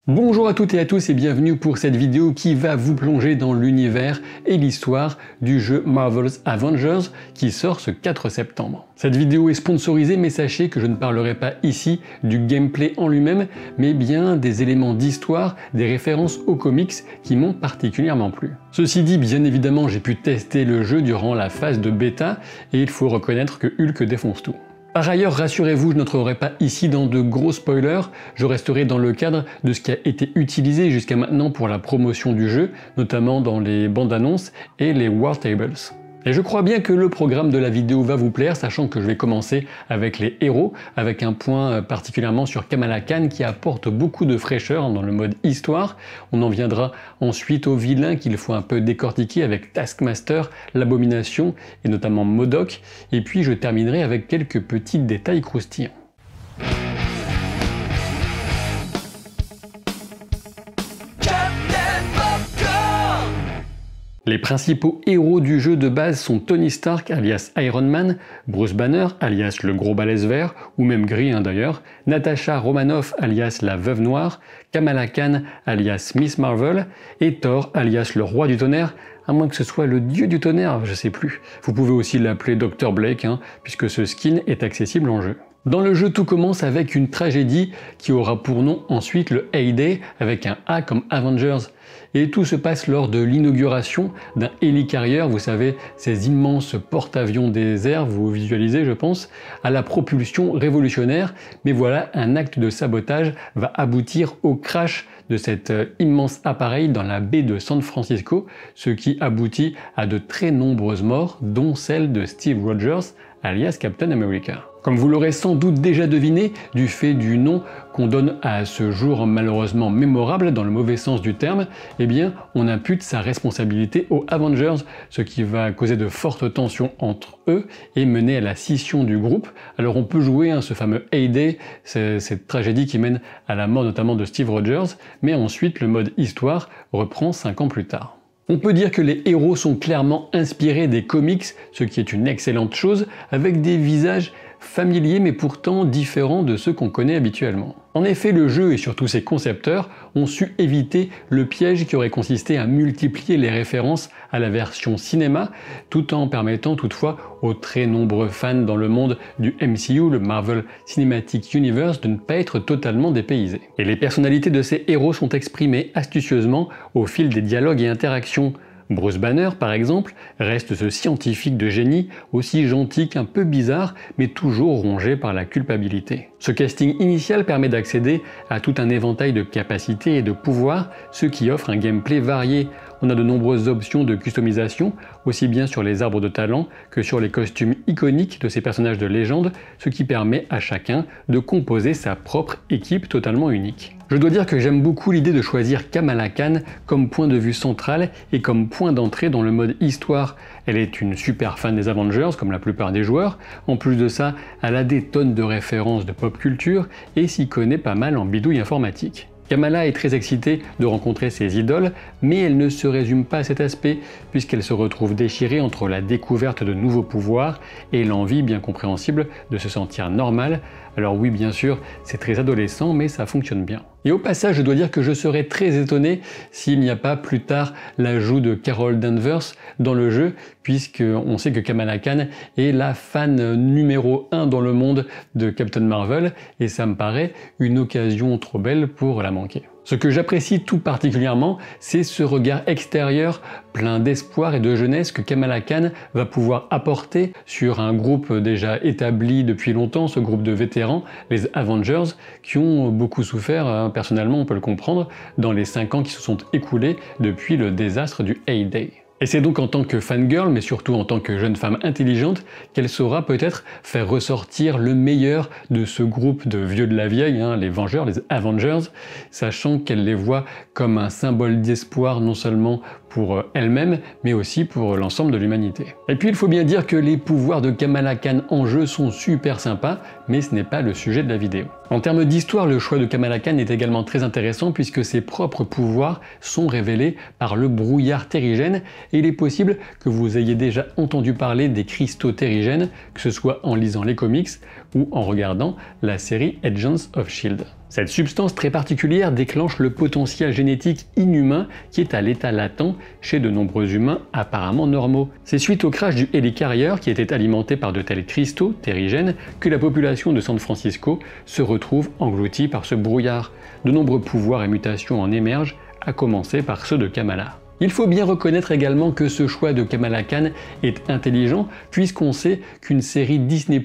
Bonjour à toutes et à tous et bienvenue pour cette vidéo qui va vous plonger dans l'univers et l'histoire du jeu Marvel's Avengers qui sort ce 4 septembre. Cette vidéo est sponsorisée mais sachez que je ne parlerai pas ici du gameplay en lui-même mais bien des éléments d'histoire, des références aux comics qui m'ont particulièrement plu. Ceci dit, bien évidemment j'ai pu tester le jeu durant la phase de bêta et il faut reconnaître que Hulk défonce tout. Par ailleurs, rassurez-vous, je n'entrerai pas ici dans de gros spoilers, je resterai dans le cadre de ce qui a été utilisé jusqu'à maintenant pour la promotion du jeu, notamment dans les bandes annonces et les War Tables. Et je crois bien que le programme de la vidéo va vous plaire, sachant que je vais commencer avec les héros, avec un point particulièrement sur Kamala Khan qui apporte beaucoup de fraîcheur dans le mode histoire. On en viendra ensuite aux vilains qu'il faut un peu décortiquer avec Taskmaster, l'Abomination et notamment MODOK. Et puis je terminerai avec quelques petits détails croustillants. Les principaux héros du jeu de base sont Tony Stark alias Iron Man, Bruce Banner alias le gros balèze vert, ou même gris d'ailleurs, Natasha Romanoff alias la veuve noire, Kamala Khan alias Miss Marvel, et Thor alias le roi du tonnerre, à moins que ce soit le dieu du tonnerre, je sais plus. Vous pouvez aussi l'appeler Dr Blake, puisque ce skin est accessible en jeu. Dans le jeu, tout commence avec une tragédie qui aura pour nom ensuite le A-Day avec un A comme Avengers. Et tout se passe lors de l'inauguration d'un hélicarrier, vous savez, ces immenses porte-avions des airs, vous visualisez je pense, à la propulsion révolutionnaire. Mais voilà, un acte de sabotage va aboutir au crash de cet immense appareil dans la baie de San Francisco, ce qui aboutit à de très nombreuses morts, dont celle de Steve Rogers, alias Captain America. Comme vous l'aurez sans doute déjà deviné, du fait du nom qu'on donne à ce jour malheureusement mémorable dans le mauvais sens du terme, eh bien on impute sa responsabilité aux Avengers, ce qui va causer de fortes tensions entre eux et mener à la scission du groupe. Alors on peut jouer ce fameux A-Day, cette tragédie qui mène à la mort notamment de Steve Rogers, mais ensuite le mode histoire reprend 5 ans plus tard. On peut dire que les héros sont clairement inspirés des comics, ce qui est une excellente chose, avec des visages familiers mais pourtant différents de ceux qu'on connaît habituellement. En effet, le jeu et surtout ses concepteurs ont su éviter le piège qui aurait consisté à multiplier les références à la version cinéma, tout en permettant toutefois aux très nombreux fans dans le monde du MCU, le Marvel Cinematic Universe, de ne pas être totalement dépaysés. Et les personnalités de ces héros sont exprimées astucieusement au fil des dialogues et interactions. Bruce Banner, par exemple, reste ce scientifique de génie, aussi gentil qu'un peu bizarre, mais toujours rongé par la culpabilité. Ce casting initial permet d'accéder à tout un éventail de capacités et de pouvoirs, ce qui offre un gameplay varié. On a de nombreuses options de customisation, aussi bien sur les arbres de talent que sur les costumes iconiques de ces personnages de légende, ce qui permet à chacun de composer sa propre équipe totalement unique. Je dois dire que j'aime beaucoup l'idée de choisir Kamala Khan comme point de vue central et comme point d'entrée dans le mode histoire. Elle est une super fan des Avengers, comme la plupart des joueurs. En plus de ça, elle a des tonnes de références de pop culture et s'y connaît pas mal en bidouille informatique. Kamala est très excitée de rencontrer ses idoles, mais elle ne se résume pas à cet aspect, puisqu'elle se retrouve déchirée entre la découverte de nouveaux pouvoirs et l'envie bien compréhensible de se sentir normale. Alors oui, bien sûr, c'est très adolescent, mais ça fonctionne bien. Et au passage, je dois dire que je serais très étonné s'il n'y a pas plus tard l'ajout de Carol Danvers dans le jeu, puisqu'on sait que Kamala Khan est la fan numéro 1 dans le monde de Captain Marvel, et ça me paraît une occasion trop belle pour la manquer. Ce que j'apprécie tout particulièrement, c'est ce regard extérieur plein d'espoir et de jeunesse que Kamala Khan va pouvoir apporter sur un groupe déjà établi depuis longtemps, ce groupe de vétérans, les Avengers, qui ont beaucoup souffert, personnellement on peut le comprendre, dans les 5 ans qui se sont écoulés depuis le désastre du A-Day. Et c'est donc en tant que fangirl, mais surtout en tant que jeune femme intelligente, qu'elle saura peut-être faire ressortir le meilleur de ce groupe de vieux de la vieille, les Vengeurs, les Avengers, sachant qu'elle les voit comme un symbole d'espoir non seulement pour elle-même, mais aussi pour l'ensemble de l'humanité. Et puis il faut bien dire que les pouvoirs de Kamala Khan en jeu sont super sympas, mais ce n'est pas le sujet de la vidéo. En termes d'histoire, le choix de Kamala Khan est également très intéressant puisque ses propres pouvoirs sont révélés par le brouillard terrigène et il est possible que vous ayez déjà entendu parler des cristaux terrigènes, que ce soit en lisant les comics ou en regardant la série Agents of S.H.I.E.L.D. Cette substance très particulière déclenche le potentiel génétique inhumain qui est à l'état latent chez de nombreux humains apparemment normaux. C'est suite au crash du hélicarrier qui était alimenté par de tels cristaux terrigènes que la population de San Francisco se retrouve engloutie par ce brouillard. De nombreux pouvoirs et mutations en émergent, à commencer par ceux de Kamala. Il faut bien reconnaître également que ce choix de Kamala Khan est intelligent puisqu'on sait qu'une série Disney+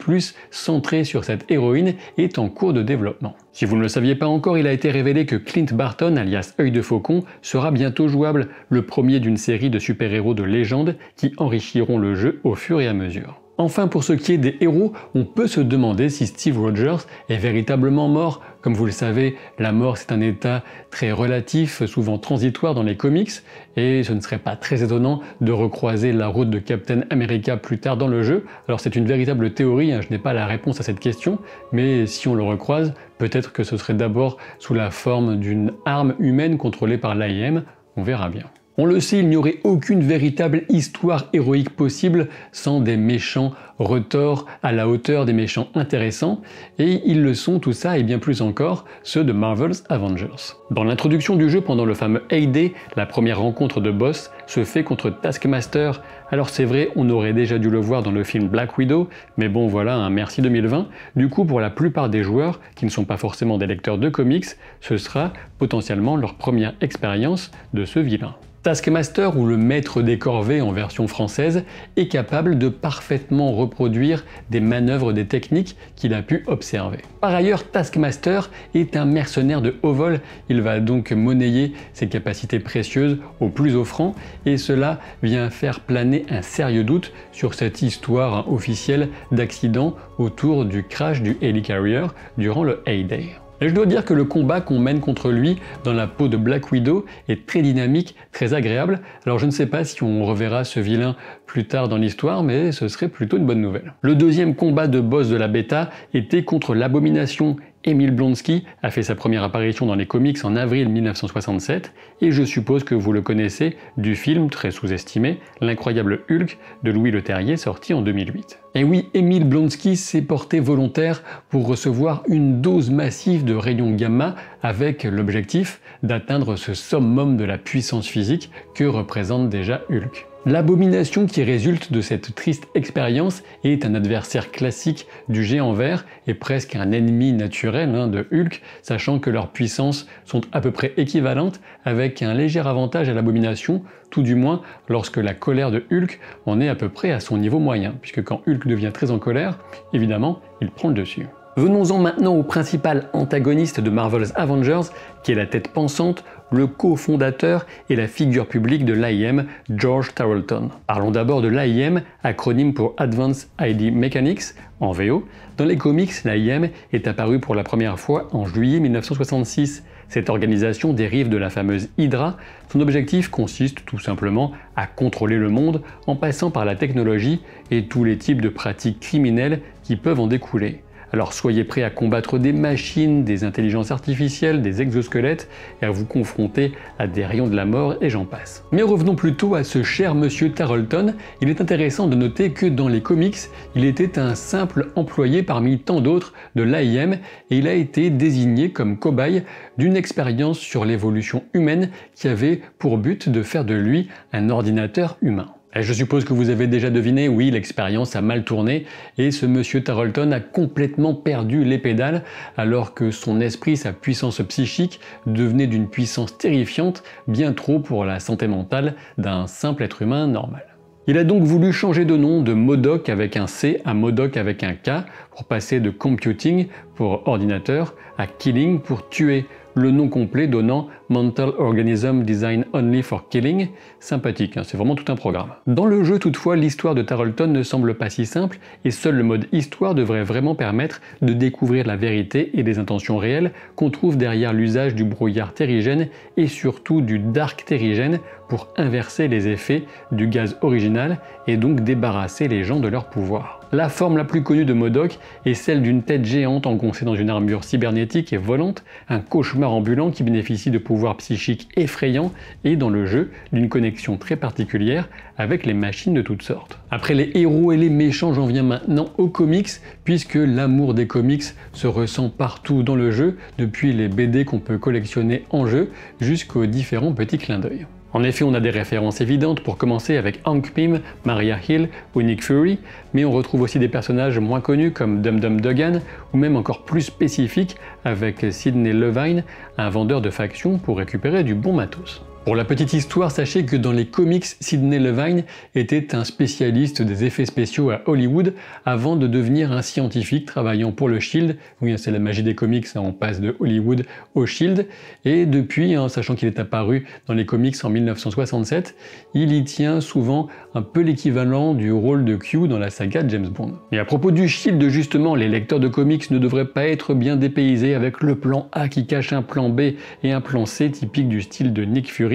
centrée sur cette héroïne est en cours de développement. Si vous ne le saviez pas encore, il a été révélé que Clint Barton, alias Œil de Faucon, sera bientôt jouable, le premier d'une série de super-héros de légende qui enrichiront le jeu au fur et à mesure. Enfin, pour ce qui est des héros, on peut se demander si Steve Rogers est véritablement mort. Comme vous le savez, la mort c'est un état très relatif, souvent transitoire dans les comics, et ce ne serait pas très étonnant de recroiser la route de Captain America plus tard dans le jeu. Alors c'est une véritable théorie, je n'ai pas la réponse à cette question, mais si on le recroise, peut-être que ce serait d'abord sous la forme d'une arme humaine contrôlée par l'AIM, on verra bien. On le sait, il n'y aurait aucune véritable histoire héroïque possible sans des méchants retors à la hauteur des méchants intéressants, et ils le sont tout ça et bien plus encore, ceux de Marvel's Avengers. Dans l'introduction du jeu pendant le fameux A-Day, la première rencontre de boss se fait contre Taskmaster. Alors c'est vrai, on aurait déjà dû le voir dans le film Black Widow, mais bon voilà, merci 2020. Du coup, pour la plupart des joueurs, qui ne sont pas forcément des lecteurs de comics, ce sera potentiellement leur première expérience de ce vilain. Taskmaster, ou le maître des corvées en version française, est capable de parfaitement reproduire des manœuvres, des techniques qu'il a pu observer. Par ailleurs, Taskmaster est un mercenaire de haut vol, il va donc monnayer ses capacités précieuses au plus offrant, et cela vient faire planer un sérieux doute sur cette histoire officielle d'accident autour du crash du Helicarrier durant le A-Day. Et je dois dire que le combat qu'on mène contre lui dans la peau de Black Widow est très dynamique, très agréable. Alors je ne sais pas si on reverra ce vilain plus tard dans l'histoire, mais ce serait plutôt une bonne nouvelle. Le deuxième combat de boss de la bêta était contre l'Abomination. Emil Blonsky a fait sa première apparition dans les comics en avril 1967, et je suppose que vous le connaissez du film très sous-estimé, L'incroyable Hulk de Louis Leterrier, sorti en 2008. Et oui, Emil Blonsky s'est porté volontaire pour recevoir une dose massive de rayons gamma avec l'objectif d'atteindre ce summum de la puissance physique que représente déjà Hulk. L'abomination qui résulte de cette triste expérience est un adversaire classique du géant vert et presque un ennemi naturel de Hulk, sachant que leurs puissances sont à peu près équivalentes avec un léger avantage à l'abomination, tout du moins lorsque la colère de Hulk en est à peu près à son niveau moyen, puisque quand Hulk devient très en colère, évidemment, il prend le dessus. Venons-en maintenant au principal antagoniste de Marvel's Avengers, qui est la tête pensante, le cofondateur et la figure publique de l'AIM, George Tarleton. Parlons d'abord de l'AIM, acronyme pour Advanced ID Mechanics, en VO. Dans les comics, l'AIM est apparue pour la première fois en juillet 1966. Cette organisation dérive de la fameuse Hydra. Son objectif consiste tout simplement à contrôler le monde en passant par la technologie et tous les types de pratiques criminelles qui peuvent en découler. Alors soyez prêts à combattre des machines, des intelligences artificielles, des exosquelettes et à vous confronter à des rayons de la mort et j'en passe. Mais revenons plutôt à ce cher monsieur Tarleton. Il est intéressant de noter que dans les comics, il était un simple employé parmi tant d'autres de l'AIM et il a été désigné comme cobaye d'une expérience sur l'évolution humaine qui avait pour but de faire de lui un ordinateur humain. Et je suppose que vous avez déjà deviné, oui, l'expérience a mal tourné et ce monsieur Tarleton a complètement perdu les pédales alors que son esprit, sa puissance psychique devenait d'une puissance terrifiante, bien trop pour la santé mentale d'un simple être humain normal. Il a donc voulu changer de nom de MODOK avec un C à MODOK avec un K pour passer de Computing pour ordinateur à Killing pour tuer, le nom complet donnant Mental Organism Designed Only for Killing. Sympathique, c'est vraiment tout un programme. Dans le jeu toutefois, l'histoire de Tarleton ne semble pas si simple et seul le mode histoire devrait vraiment permettre de découvrir la vérité et les intentions réelles qu'on trouve derrière l'usage du brouillard terrigène et surtout du dark terrigène pour inverser les effets du gaz original et donc débarrasser les gens de leur pouvoir. La forme la plus connue de MODOK est celle d'une tête géante engoncée dans une armure cybernétique et volante, un cauchemar ambulant qui bénéficie de pouvoirs psychiques effrayants et dans le jeu d'une connexion très particulière avec les machines de toutes sortes. Après les héros et les méchants, j'en viens maintenant aux comics, puisque l'amour des comics se ressent partout dans le jeu, depuis les BD qu'on peut collectionner en jeu jusqu'aux différents petits clins d'œil. En effet, on a des références évidentes, pour commencer avec Hank Pym, Maria Hill ou Nick Fury, mais on retrouve aussi des personnages moins connus comme Dum Dum Dugan, ou même encore plus spécifiques avec Sidney Levine, un vendeur de factions pour récupérer du bon matos. Pour la petite histoire, sachez que dans les comics, Sidney Levine était un spécialiste des effets spéciaux à Hollywood avant de devenir un scientifique travaillant pour le Shield. Oui, c'est la magie des comics, on passe de Hollywood au Shield. Et depuis, sachant qu'il est apparu dans les comics en 1967, il y tient souvent un peu l'équivalent du rôle de Q dans la saga James Bond. Et à propos du Shield, justement, les lecteurs de comics ne devraient pas être bien dépaysés avec le plan A qui cache un plan B et un plan C typique du style de Nick Fury,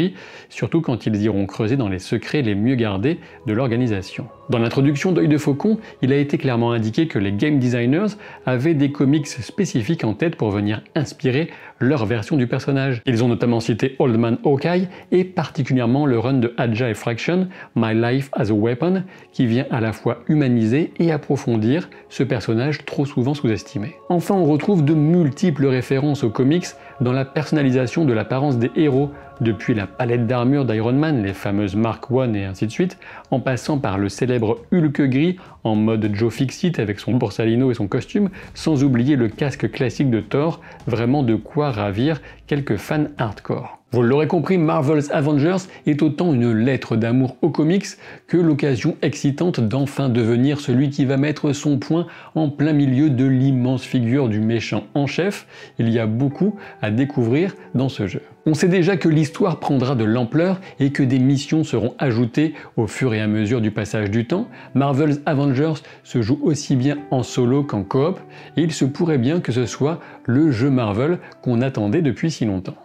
surtout quand ils iront creuser dans les secrets les mieux gardés de l'organisation. Dans l'introduction d'Œil de Faucon, il a été clairement indiqué que les game designers avaient des comics spécifiques en tête pour venir inspirer leur version du personnage. Ils ont notamment cité Old Man Hawkeye et particulièrement le run de Agile Fraction, My Life as a Weapon, qui vient à la fois humaniser et approfondir ce personnage trop souvent sous-estimé. Enfin, on retrouve de multiples références aux comics dans la personnalisation de l'apparence des héros, depuis la palette d'armure d'Iron Man, les fameuses Mark I et ainsi de suite, en passant par le célèbre Hulk gris en mode Joe Fixit avec son Borsalino et son costume, sans oublier le casque classique de Thor, vraiment de quoi ravir quelques fans hardcore. Vous l'aurez compris, Marvel's Avengers est autant une lettre d'amour aux comics que l'occasion excitante d'enfin devenir celui qui va mettre son poing en plein milieu de l'immense figure du méchant en chef. Il y a beaucoup à découvrir dans ce jeu. On sait déjà que l'histoire prendra de l'ampleur et que des missions seront ajoutées au fur et à mesure du passage du temps. Marvel's Avengers se joue aussi bien en solo qu'en coop, et il se pourrait bien que ce soit le jeu Marvel qu'on attendait depuis si longtemps.